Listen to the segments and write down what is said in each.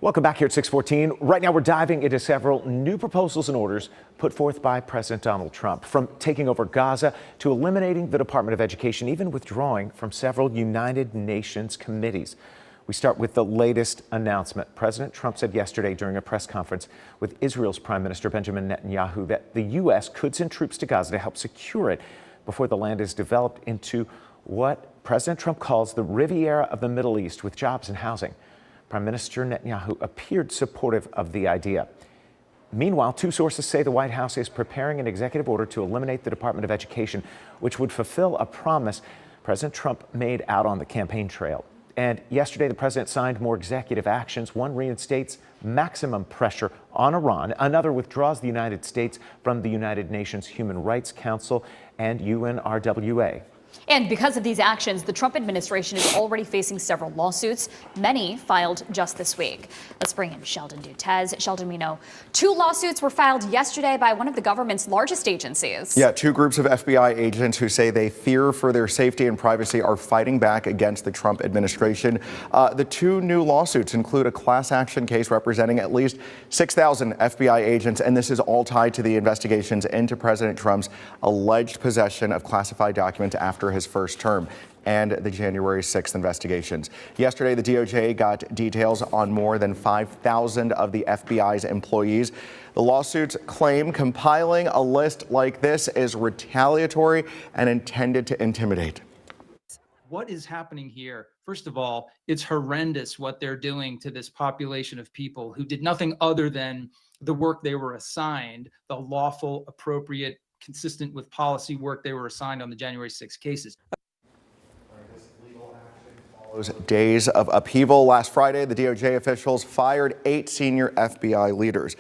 Welcome back here at 614. Right now, we're diving into several new proposals and orders put forth by President Donald Trump, from taking over Gaza to eliminating the Department of Education, even withdrawing from several United Nations committees. We start with the latest announcement. President Trump said yesterday during a press conference with Israel's Prime Minister Benjamin Netanyahu that the U.S. could send troops to Gaza to help secure it before the land is developed into what President Trump calls the Riviera of the Middle East, with jobs and housing. Prime Minister Netanyahu appeared supportive of the idea. Meanwhile, two sources say the White House is preparing an executive order to eliminate the Department of Education, which would fulfill a promise President Trump made out on the campaign trail. And yesterday, the president signed more executive actions. One reinstates maximum pressure on Iran. Another withdraws the United States from the United Nations Human Rights Council and UNRWA. And because of these actions, the Trump administration is already facing several lawsuits, many filed just this week. Let's bring in Sheldon Dutez. Sheldon, we know two lawsuits were filed yesterday by one of the government's largest agencies. Yeah, two groups of FBI agents who say they fear for their safety and privacy are fighting back against the Trump administration. The two new lawsuits include a class action case representing at least 6,000 FBI agents, and this is all tied to the investigations into President Trump's alleged possession of classified documents after his first term and the January 6th investigations. Yesterday, the DOJ got details on more than 5,000 of the FBI's employees. The lawsuits claim compiling a list like this is retaliatory and intended to intimidate. What is happening here? First of all, it's horrendous what they're doing to this population of people who did nothing other than the work they were assigned, the lawful, appropriate, consistent with policy work they were assigned on the January 6 cases. Days of upheaval. Last Friday, the DOJ officials fired 8 senior FBI leaders.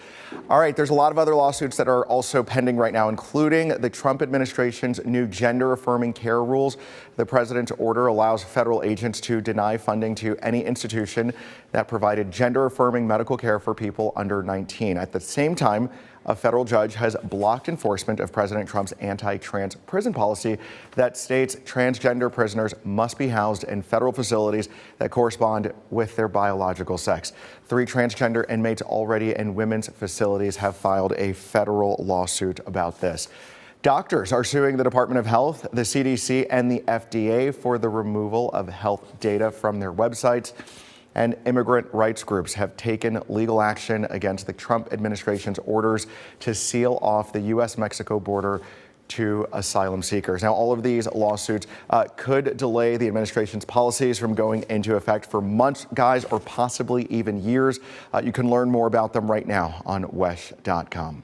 All right, there's a lot of other lawsuits that are also pending right now, including the Trump administration's new gender-affirming care rules. The president's order allows federal agents to deny funding to any institution that provided gender-affirming medical care for people under 19. At the same time, a federal judge has blocked enforcement of President Trump's anti-trans prison policy that states transgender prisoners must be housed in federal facilities that correspond with their biological sex. 3 transgender inmates already in women's facilities have filed a federal lawsuit about this. Doctors are suing the Department of Health, the CDC, and the FDA for the removal of health data from their websites. And immigrant rights groups have taken legal action against the Trump administration's orders to seal off the U.S.-Mexico border to asylum seekers. Now, all of these lawsuits could delay the administration's policies from going into effect for months, guys, or possibly even years. You can learn more about them right now on WESH.com.